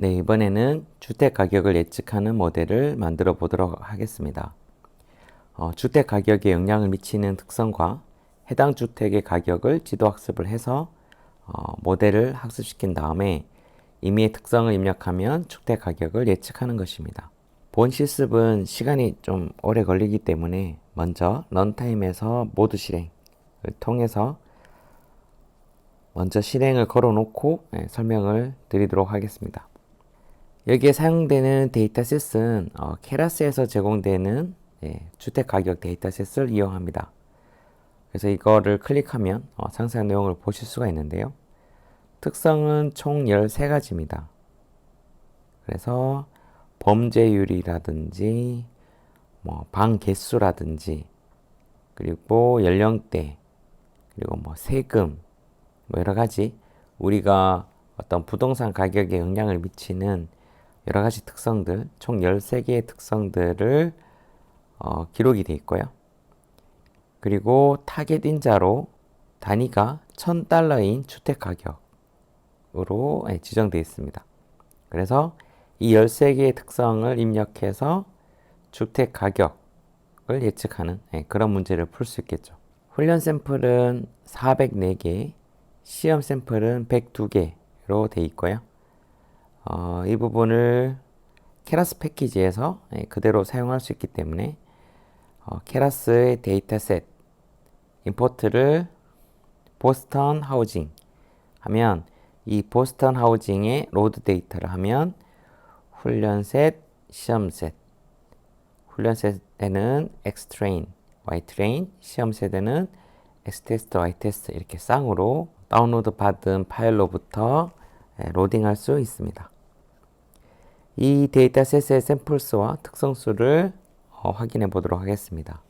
네, 이번에는 주택 가격을 예측하는 모델을 만들어 보도록 하겠습니다. 주택 가격에 영향을 미치는 특성과 해당 주택의 가격을 지도 학습을 해서 모델을 학습시킨 다음에 임의의 특성을 입력하면 주택 가격을 예측하는 것입니다. 본 실습은 시간이 좀 오래 걸리기 때문에 먼저 런타임에서 모드 실행을 통해서 먼저 실행을 걸어 놓고 설명을 드리도록 하겠습니다. 여기에 사용되는 데이터셋은 케라스에서 제공되는 주택 가격 데이터셋을 이용합니다. 그래서 이거를 클릭하면 상세한 내용을 보실 수가 있는데요. 특성은 총 13가지입니다. 그래서 범죄율이라든지 방 개수라든지 그리고 연령대 그리고 세금 여러 가지 우리가 어떤 부동산 가격에 영향을 미치는 여러 가지 특성들, 총 13개의 특성들을 기록이 되어 있고요. 그리고 타겟 인자로 단위가 $1000인 주택 가격으로 지정되어 있습니다. 그래서 이 13개의 특성을 입력해서 주택 가격을 예측하는 그런 문제를 풀 수 있겠죠. 훈련 샘플은 404개, 시험 샘플은 102개로 되어 있고요. 이 부분을 케라스 패키지에서 그대로 사용할 수 있기 때문에 케라스의 데이터셋 임포트를 보스턴 하우징 하면 이 보스턴 하우징의 로드 데이터를 하면 훈련셋, 시험셋 훈련셋에는 Xtrain, Ytrain, 시험셋에는 Xtest, Ytest 이렇게 쌍으로 다운로드 받은 파일로부터 로딩할 수 있습니다. 이 데이터셋의 샘플수와 특성수를 확인해 보도록 하겠습니다.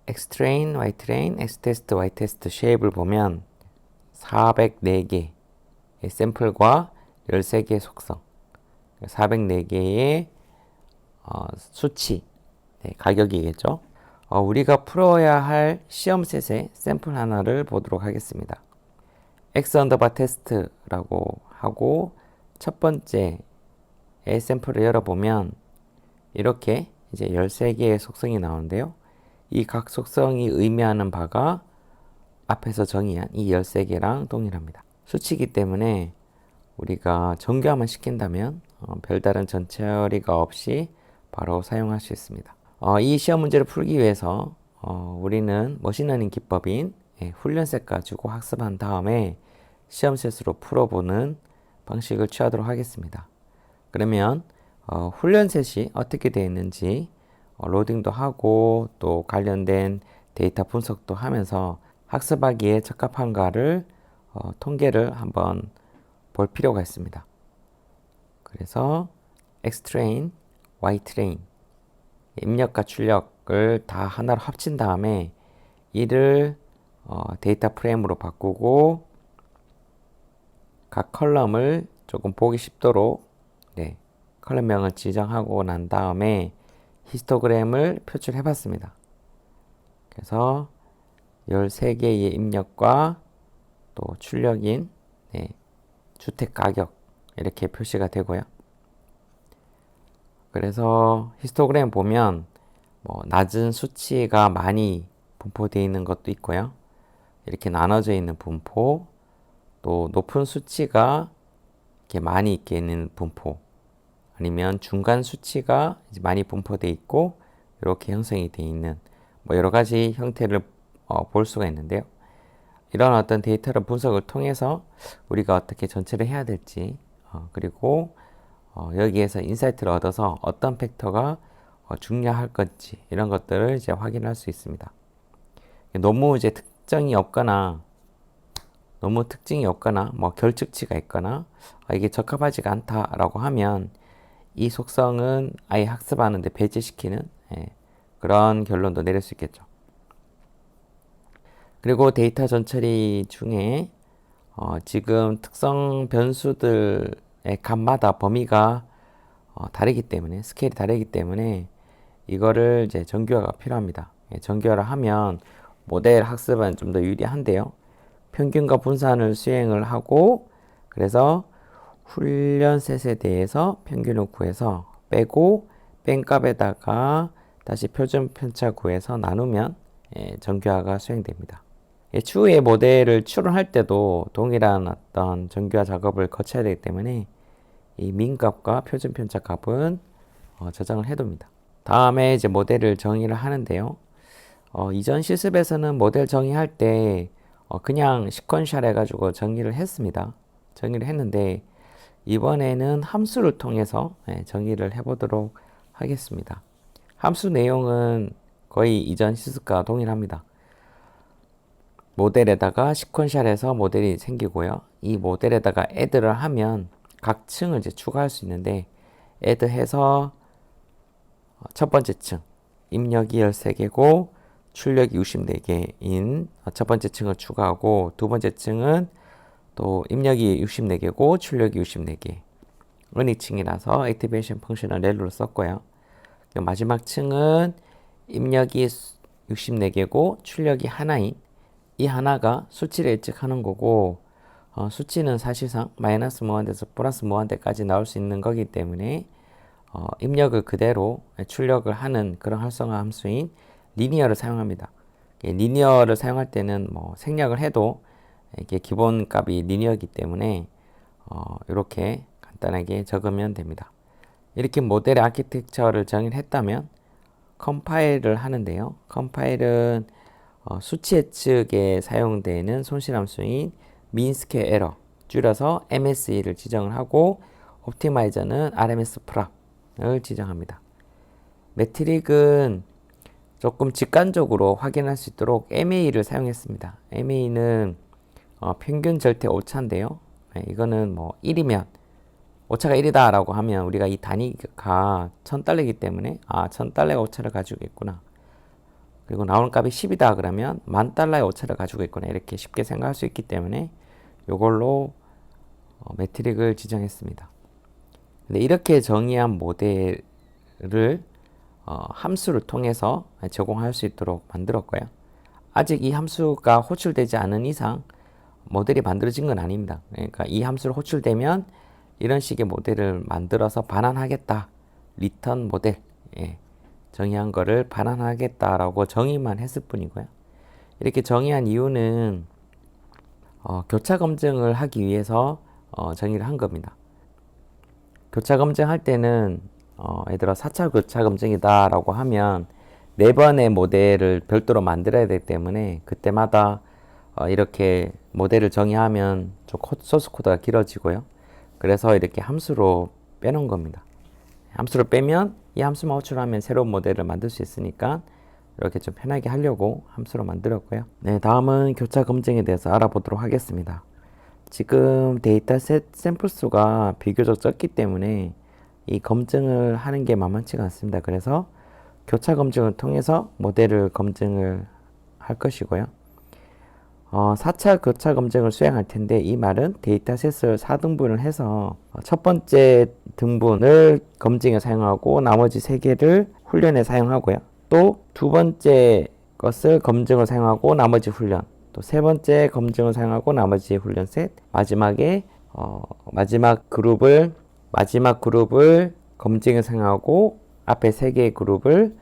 Xtrain, Ytrain, Xtest, Ytest 쉐입을 보면 404개의 샘플과 13개의 속성, 404개의 수치, 가격이겠죠. 우리가 풀어야 할 시험셋의 샘플 하나를 보도록 하겠습니다. X 언더바 테스트라고 하고 첫 번째 샘플을 열어보면 이렇게 이제 13개의 속성이 나오는데요. 이 각 속성이 의미하는 바가 앞에서 정의한 이 13개랑 동일합니다. 수치이기 때문에 우리가 정교화만 시킨다면 별다른 전처리가 없이 바로 사용할 수 있습니다. 이 시험 문제를 풀기 위해서 우리는 머신러닝 기법인 훈련셋 가지고 학습한 다음에 시험셋으로 풀어보는 방식을 취하도록 하겠습니다. 그러면 훈련셋이 어떻게 되어 있는지 로딩도 하고 또 관련된 데이터 분석도 하면서 학습하기에 적합한가를 통계를 한번 볼 필요가 있습니다. 그래서 Xtrain, Ytrain 입력과 출력을 다 하나로 합친 다음에 이를 데이터 프레임으로 바꾸고 각 컬럼을 조금 보기 쉽도록 컬럼명을 지정하고 난 다음에 히스토그램을 표출해 봤습니다. 그래서 13개의 입력과 또 출력인 주택 가격 이렇게 표시가 되고요. 그래서 히스토그램 보면 낮은 수치가 많이 분포되어 있는 것도 있고요. 이렇게 나눠져 있는 분포, 또 높은 수치가 이렇게 많이 있게 있는 분포, 아니면 중간 수치가 이제 많이 분포되어 있고 이렇게 형성이 되어 있는 여러 가지 형태를 볼 수가 있는데요. 이런 어떤 데이터를 분석을 통해서 우리가 어떻게 전체를 해야 될지 그리고 여기에서 인사이트를 얻어서 어떤 팩터가 중요할 건지 이런 것들을 이제 확인할 수 있습니다. 너무 이제 특징이 없거나 결측치가 있거나 이게 적합하지가 않다라고 하면 이 속성은 아예 학습하는데 배제시키는 그런 결론도 내릴 수 있겠죠. 그리고 데이터 전처리 중에 지금 특성 변수들의 값마다 범위가 다르기 때문에 스케일이 다르기 때문에 이거를 이제 정교화가 필요합니다. 정교화를 하면 모델 학습은 좀 더 유리한데요. 평균과 분산을 수행을 하고 그래서 훈련셋에 대해서 평균을 구해서 빼고 뺀 값에다가 다시 표준 편차 구해서 나누면 정규화가 수행됩니다. 추후에 모델을 추론할 때도 동일한 어떤 정규화 작업을 거쳐야 되기 때문에 이 민값과 표준 편차 값은 저장을 해둡니다. 다음에 이제 모델을 정의를 하는데요. 이전 실습에서는 모델 정의할 때 그냥 시퀀셜 해가지고 정의를 했습니다. 정의를 했는데 이번에는 함수를 통해서 정의를 해보도록 하겠습니다. 함수 내용은 거의 이전 실습과 동일합니다. 모델에다가 시퀀셜해서 모델이 생기고요. 이 모델에다가 add를 하면 각 층을 이제 추가할 수 있는데 add해서 첫 번째 층 입력이 13개고 출력이 64개인 첫 번째 층을 추가하고 두 번째 층은 또 입력이 64개고 출력이 64개 은이층이라서 액티베이션 펑션을 렐로로 썼고요. 마지막 층은 입력이 64개고 출력이 하나인 이 하나가 수치를 예측하는 거고 수치는 사실상 마이너스 무한대에서 플러스 무한대까지 나올 수 있는 거기 때문에 입력을 그대로 출력을 하는 그런 활성화 함수인 리니어를 사용합니다. 리니어를 사용할 때는 뭐 생략을 해도 이게 기본 값이 리니어이기 때문에 이렇게 간단하게 적으면 됩니다. 이렇게 모델의 아키텍처를 정의를 했다면 컴파일을 하는데요. 컴파일은 수치 예측에 사용되는 손실함수인 mean scale error 줄여서 MSE를 지정을 하고 옵티마이저는 RMS 프랍을 지정합니다. 매트릭은 조금 직관적으로 확인할 수 있도록 MA를 사용했습니다. MA는 평균 절대 오차인데요. 이거는 뭐 1이면 오차가 1이다 라고 하면 우리가 이 단위가 1000달러이기 때문에 1000달러의 오차를 가지고 있구나. 그리고 나오는 값이 10이다 그러면 10,000달러의 오차를 가지고 있구나. 이렇게 쉽게 생각할 수 있기 때문에 이걸로 매트릭을 지정했습니다. 근데 이렇게 정의한 모델을 함수를 통해서 제공할 수 있도록 만들었고요. 아직 이 함수가 호출되지 않은 이상 모델이 만들어진 건 아닙니다. 그러니까 이 함수를 호출되면 이런 식의 모델을 만들어서 반환하겠다. 리턴 모델 정의한 거를 반환하겠다라고 정의만 했을 뿐이고요. 이렇게 정의한 이유는 교차 검증을 하기 위해서 정의를 한 겁니다. 교차 검증할 때는 얘들아 4차 교차 검증이다 라고 하면 4번의 모델을 별도로 만들어야 되기 때문에 그때마다 이렇게 모델을 정의하면 좀 소스 코드가 길어지고요. 그래서 이렇게 함수로 빼놓은 겁니다. 함수를 빼면 이 함수만 호출하면 새로운 모델을 만들 수 있으니까 이렇게 좀 편하게 하려고 함수로 만들었고요. 네, 다음은 교차 검증에 대해서 알아보도록 하겠습니다. 지금 데이터셋 샘플 수가 비교적 적기 때문에 이 검증을 하는 게 만만치가 않습니다. 그래서 교차 검증을 통해서 모델을 검증을 할 것이고요. 4차 교차 검증을 수행할 텐데 이 말은 데이터셋을 4등분을 해서 첫 번째 등분을 검증에 사용하고 나머지 3개를 훈련에 사용하고요. 또 두 번째 것을 검증을 사용하고 나머지 훈련, 또 세 번째 검증을 사용하고 나머지 훈련 셋, 마지막에 마지막 그룹을 검증에 사용하고 앞에 3개의 그룹을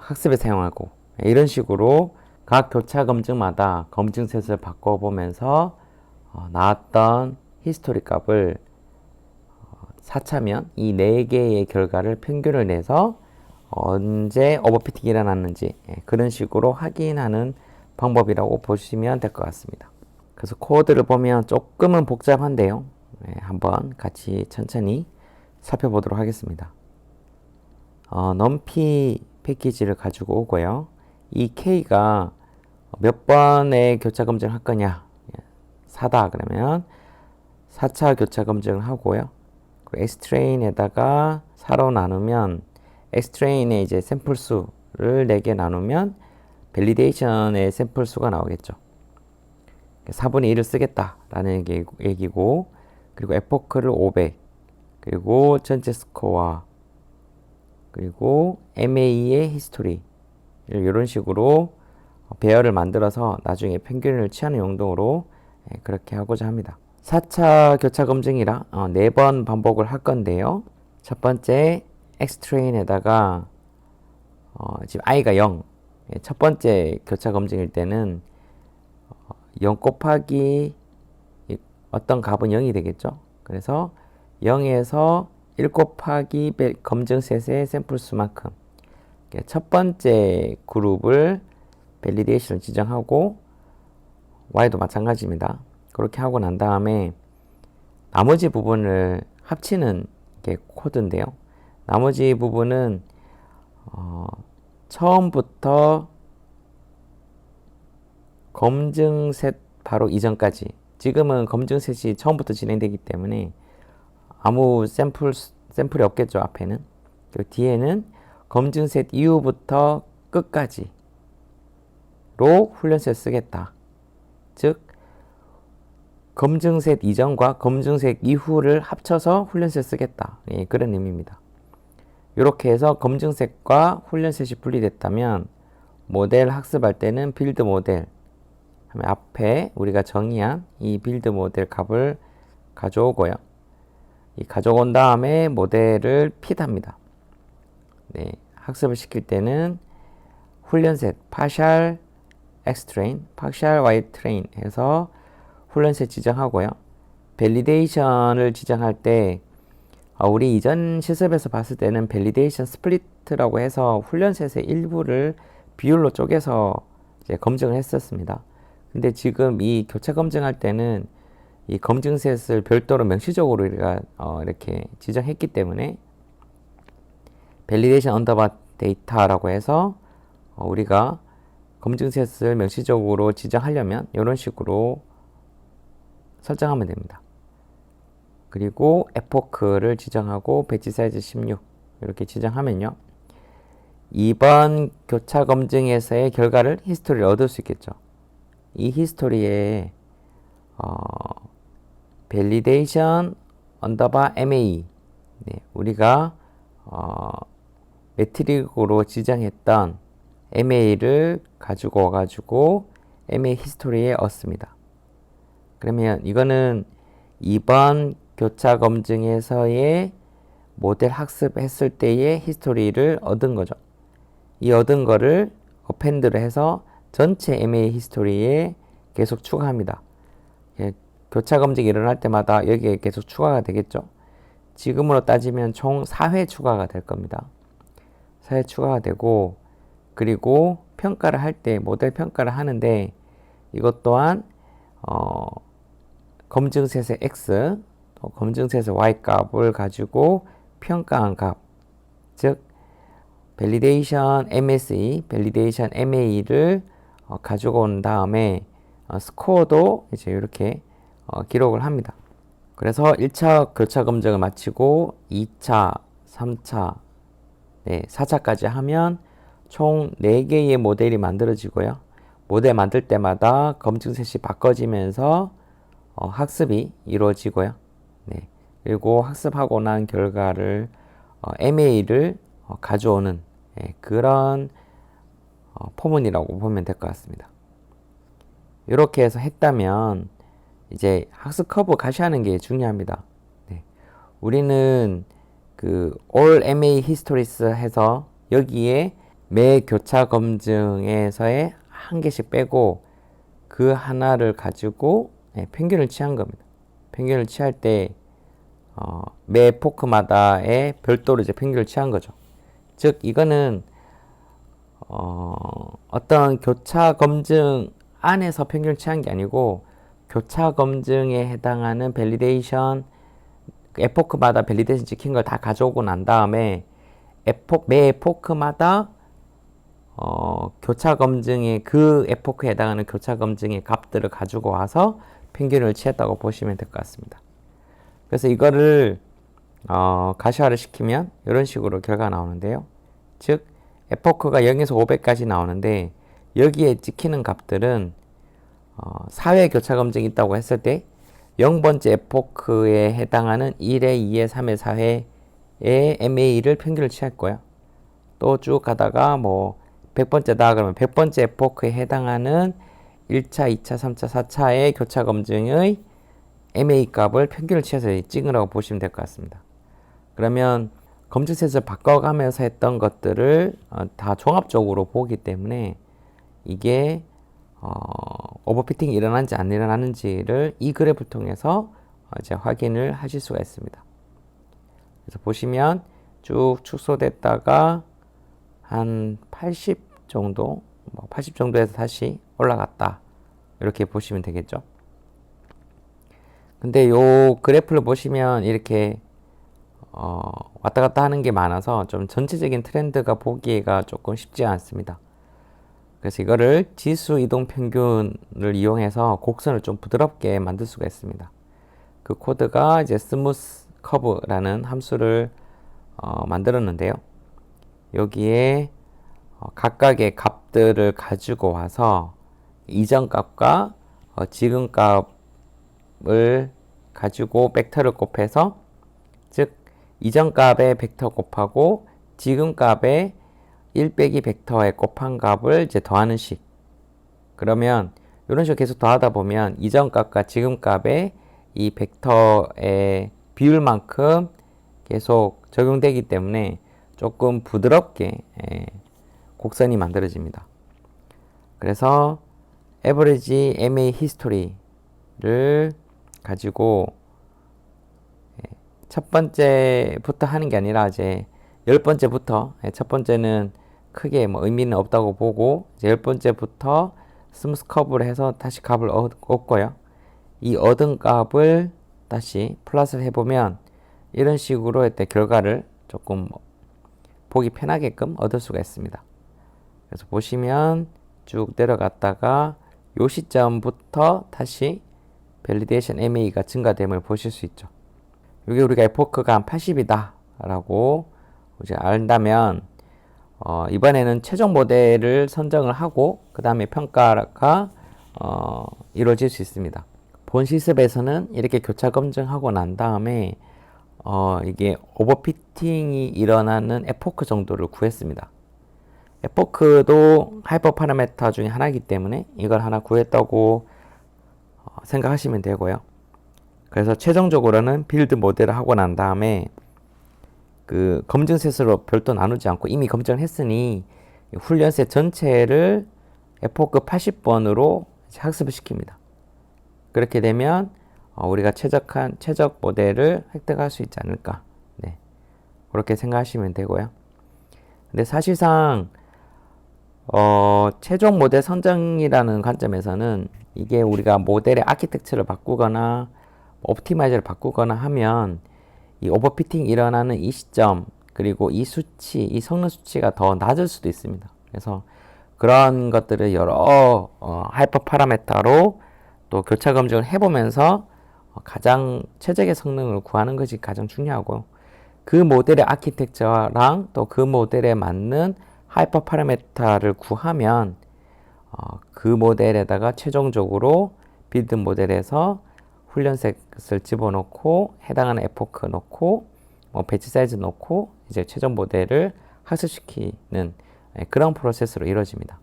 학습에 사용하고 이런 식으로 각 교차 검증마다 검증 셋을 바꿔보면서 나왔던 히스토리 값을 4차면 이 4개의 결과를 평균을 내서 언제 오버피팅이 일어났는지 그런 식으로 확인하는 방법이라고 보시면 될 것 같습니다. 그래서 코드를 보면 조금은 복잡한데요. 한번 같이 천천히 살펴보도록 하겠습니다. numpy 패키지를 가지고 오고요. 이 K가 몇 번의 교차 검증을 할 거냐 4다 그러면 4차 교차 검증을 하고요. xtrain에다가 4로 나누면 xtrain의 이제 샘플 수를 4개 나누면 밸리데이션의 샘플 수가 나오겠죠. 4분의 1을 쓰겠다라는 얘기고 그리고 에포크를 500 그리고 전체 스코어 그리고 MA의 히스토리 이런 식으로 배열을 만들어서 나중에 평균을 취하는 용도로 그렇게 하고자 합니다. 4차 교차 검증이라 4번 반복을 할 건데요. 첫 번째 xtrain에다가 지금 i가 0, 첫 번째 교차 검증일 때는 0 곱하기 어떤 값은 0이 되겠죠. 그래서 0에서 1 곱하기 검증 셋의 샘플 수만큼 첫 번째 그룹을 밸리데이션을 지정하고 y도 마찬가지입니다. 그렇게 하고 난 다음에 나머지 부분을 합치는 게 코드인데요. 나머지 부분은 처음부터 검증셋 바로 이전까지, 지금은 검증셋이 처음부터 진행되기 때문에 아무 샘플이 없겠죠. 앞에는. 그리고 뒤에는 검증셋 이후부터 끝까지로 훈련셋 쓰겠다. 즉 검증셋 이전과 검증셋 이후를 합쳐서 훈련셋 쓰겠다. 예, 그런 의미입니다. 이렇게 해서 검증셋과 훈련셋이 분리됐다면 모델 학습할 때는 빌드 모델 하면 앞에 우리가 정의한 이 빌드 모델 값을 가져오고요. 이 가져온 다음에 모델을 핏합니다. 네, 학습을 시킬 때는 훈련셋 partial x train, partial y train 해서 훈련셋 지정하고요. 밸리데이션을 지정할 때 우리 이전 실습에서 봤을 때는 밸리데이션 스플리트라고 해서 훈련셋의 일부를 비율로 쪼개서 이제 검증을 했었습니다. 근데 지금 이 교차 검증할 때는 이 검증셋을 별도로 명시적으로 우리가 이렇게 지정했기 때문에 밸리데이션 언더바 데이터라고 해서 우리가 검증셋을 명시적으로 지정하려면 이런 식으로 설정하면 됩니다. 그리고 에포크를 지정하고 배치 사이즈 16 이렇게 지정하면요. 이번 교차 검증에서의 결과를 히스토리를 얻을 수 있겠죠. 이 히스토리에 validation 언더바 MA 우리가 매트릭으로 지정했던 MA를 가지고 와가지고 MA 히스토리에 얻습니다. 그러면 이거는 이번 교차 검증에서의 모델 학습했을 때의 히스토리를 얻은 거죠. 이 얻은 거를 어펜드를 해서 전체 MA 히스토리에 계속 추가합니다. 교차 검증이 일어날 때마다 여기에 계속 추가가 되겠죠. 지금으로 따지면 총 4회 추가가 될 겁니다. 4회 추가가 되고, 그리고 평가를 할 때 모델 평가를 하는데 이것 또한 검증셋의 x 또 검증셋의 y 값을 가지고 평가한 값, 즉 밸리데이션 MSE, 밸리데이션 MA를 가지고 온 다음에 스코어도 이제 이렇게 기록을 합니다. 그래서 1차 교차 검증을 마치고 2차, 3차, 4차까지 하면 총 4개의 모델이 만들어지고요. 모델 만들 때마다 검증셋이 바꿔지면서 학습이 이루어지고요. 그리고 학습하고 난 결과를 MA를 가져오는 그런 포문이라고 보면 될 것 같습니다. 이렇게 해서 했다면 이제 학습 커브 가시하는 게 중요합니다. 우리는 그 all MA histories 해서 여기에 매 교차 검증에서의 한 개씩 빼고 그 하나를 가지고 평균을 취한 겁니다. 평균을 취할 때 매 포크마다의 별도로 이제 평균을 취한 거죠. 즉 이거는 어떤 교차 검증 안에서 평균을 취한 게 아니고 교차 검증에 해당하는 밸리데이션 에포크마다 밸리데이션 지킨 걸 다 가져오고 난 다음에 매 에포크마다 교차 검증의 그 에포크에 해당하는 교차 검증의 값들을 가지고 와서 평균을 취했다고 보시면 될 것 같습니다. 그래서 이거를 가시화를 시키면 이런 식으로 결과가 나오는데요. 즉 에포크가 0에서 500까지 나오는데 여기에 찍히는 값들은 4회 교차 검증이 있다고 했을 때 0번째 에포크에 해당하는 1회, 2회, 3회, 4회의 MA를 평균을 취했고요. 또 쭉 가다가 뭐 100번째다 그러면 100번째 에포크에 해당하는 1차, 2차, 3차, 4차의 교차 검증의 MA 값을 평균을 취해서 찍으라고 보시면 될 것 같습니다. 그러면 검증셋을 바꿔가면서 했던 것들을 다 종합적으로 보기 때문에 이게 오버피팅이 일어나는지 안 일어나는지를 이 그래프를 통해서 이제 확인을 하실 수가 있습니다. 그래서 보시면 쭉 축소됐다가 한 80 정도, 80 정도에서 다시 올라갔다. 이렇게 보시면 되겠죠. 근데 요 그래프를 보시면 이렇게 왔다 갔다 하는 게 많아서 좀 전체적인 트렌드가 보기가 조금 쉽지 않습니다. 그래서 이거를 지수 이동 평균을 이용해서 곡선을 좀 부드럽게 만들 수가 있습니다. 그 코드가 이제 스무스 커브라는 함수를 만들었는데요. 여기에 각각의 값들을 가지고 와서 이전 값과 지금 값을 가지고 벡터를 곱해서, 즉 이전 값의 벡터 곱하고 지금 값의 1 빼기 벡터의 곱한 값을 이제 더하는 식. 그러면 이런 식으로 계속 더하다 보면 이전 값과 지금 값의 이 벡터의 비율만큼 계속 적용되기 때문에 조금 부드럽게 곡선이 만들어집니다. 그래서 average MA history를 가지고 첫 번째부터 하는 게 아니라 이제 10번째부터, 첫 번째는 크게 뭐 의미는 없다고 보고 이제 10번째부터 스무스 커브를 해서 다시 값을 얻고요. 이 얻은 값을 다시 플러스를 해보면 이런 식으로 했을 때 결과를 조금 보기 편하게끔 얻을 수가 있습니다. 그래서 보시면 쭉 내려갔다가 요 시점부터 다시 밸리데이션 MA가 증가됨을 보실 수 있죠. 여기 우리가 에포크가 한 80이다 라고 이제 안다면 이번에는 최종 모델을 선정을 하고 그 다음에 평가가 이루어질 수 있습니다. 본 실습에서는 이렇게 교차 검증하고 난 다음에 이게 오버피팅이 일어나는 에포크 정도를 구했습니다. 에포크도 하이퍼 파라메터 중에 하나이기 때문에 이걸 하나 구했다고 생각하시면 되고요. 그래서 최종적으로는 빌드 모델을 하고 난 다음에 그 검증셋으로 별도 나누지 않고 이미 검증을 했으니 훈련셋 전체를 에포크 80번으로 학습을 시킵니다. 그렇게 되면 우리가 최적한 최적 모델을 획득할 수 있지 않을까. 네. 그렇게 생각하시면 되고요. 근데 사실상 최종 모델 선정이라는 관점에서는 이게 우리가 모델의 아키텍처를 바꾸거나 옵티마이저를 바꾸거나 하면 이 오버피팅이 일어나는 이 시점 그리고 이 수치, 이 성능 수치가 더 낮을 수도 있습니다. 그래서 그런 것들을 여러 하이퍼 파라메터로 또 교차 검증을 해보면서 가장 최적의 성능을 구하는 것이 가장 중요하고, 그 모델의 아키텍처랑 또 그 모델에 맞는 하이퍼 파라메터를 구하면 그 모델에다가 최종적으로 빌드 모델에서 훈련셋을 집어넣고 해당하는 에포크 넣고 배치 사이즈 넣고 이제 최종 모델을 학습시키는 그런 프로세스로 이루어집니다.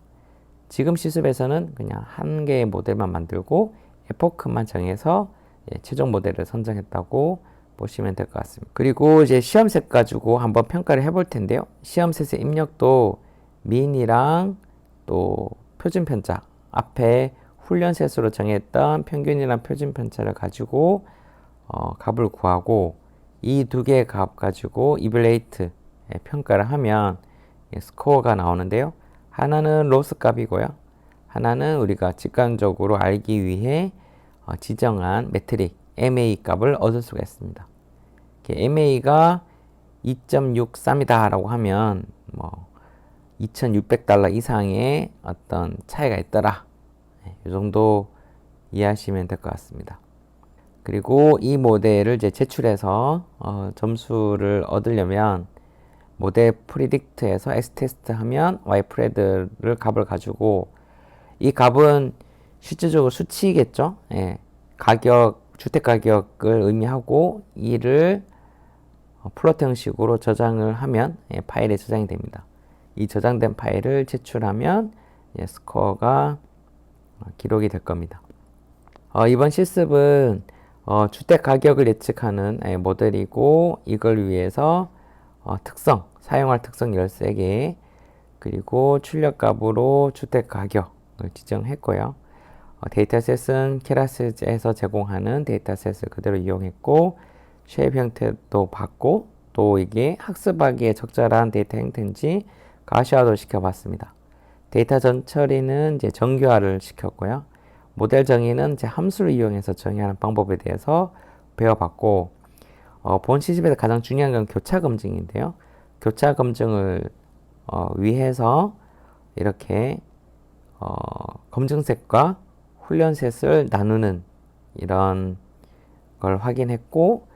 지금 실습에서는 그냥 한 개의 모델만 만들고 에포크만 정해서 최종 모델을 선정했다고 보시면 될 것 같습니다. 그리고 이제 시험셋 가지고 한번 평가를 해볼 텐데요. 시험셋의 입력도 민이랑 또 표준 편차, 앞에 훈련셋으로 정했던 평균이랑 표준 편차를 가지고 값을 구하고 이 두 개의 값 가지고 이블레이트 평가를 하면 스코어가 나오는데요. 하나는 로스 값이고요. 하나는 우리가 직관적으로 알기 위해 지정한 매트릭 MA 값을 얻을 수가 있습니다. MA가 2.63이다 라고 하면 뭐 $2,600 이상의 어떤 차이가 있더라. 이 정도 이해하시면 될 것 같습니다. 그리고 이 모델을 이제 제출해서 점수를 얻으려면 모델 프리딕트에서 X테스트 하면 Y프레드를 값을 가지고, 이 값은 실질적으로 수치겠죠. 가격, 주택 가격을 의미하고 이를 플로트 형식으로 저장을 하면 파일에 저장이 됩니다. 이 저장된 파일을 제출하면 스코어가 기록이 될 겁니다. 이번 실습은 주택 가격을 예측하는 모델이고 이걸 위해서 특성, 사용할 특성 13개 그리고 출력값으로 주택 가격을 지정했고요. 데이터셋은 케라스에서 제공하는 데이터셋을 그대로 이용했고 쉐입 형태도 받고 또 이게 학습하기에 적절한 데이터 형태인지 가시화도 시켜봤습니다. 데이터 전처리는 이제 정교화를 시켰고요. 모델 정의는 이제 함수를 이용해서 정의하는 방법에 대해서 배워봤고 본 시집에서 가장 중요한 건 교차 검증인데요. 교차 검증을 위해서 이렇게 검증셋과 훈련셋을 나누는 이런 걸 확인했고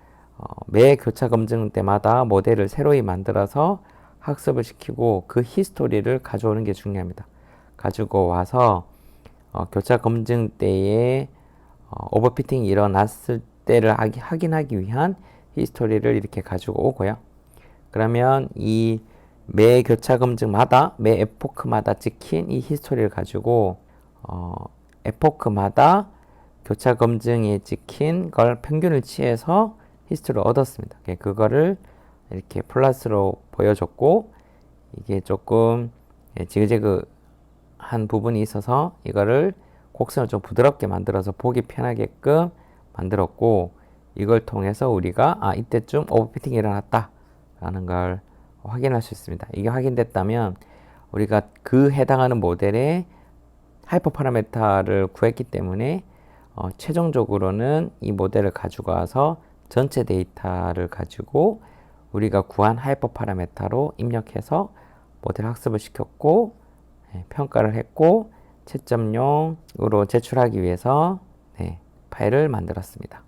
매 교차 검증 때마다 모델을 새로이 만들어서 학습을 시키고 그 히스토리를 가져오는 게 중요합니다. 가지고 와서 교차 검증 때에 오버피팅이 일어났을 때를 확인하기 위한 히스토리를 이렇게 가지고 오고요. 그러면 이 매 교차 검증마다 매 에포크마다 찍힌 이 히스토리를 가지고 에포크마다 교차 검증에 찍힌 걸 평균을 취해서 히스토리를 얻었습니다. 그거를 이렇게 플러스로 보여줬고 이게 조금 지그재그한 부분이 있어서 이거를 곡선을 좀 부드럽게 만들어서 보기 편하게끔 만들었고 이걸 통해서 우리가 이때쯤 오버피팅이 일어났다 라는 걸 확인할 수 있습니다. 이게 확인됐다면 우리가 그 해당하는 모델의 하이퍼 파라메타를 구했기 때문에 최종적으로는 이 모델을 가지고 와서 전체 데이터를 가지고 우리가 구한 하이퍼 파라메타로 입력해서 모델 학습을 시켰고 평가를 했고 채점용으로 제출하기 위해서 파일을 만들었습니다.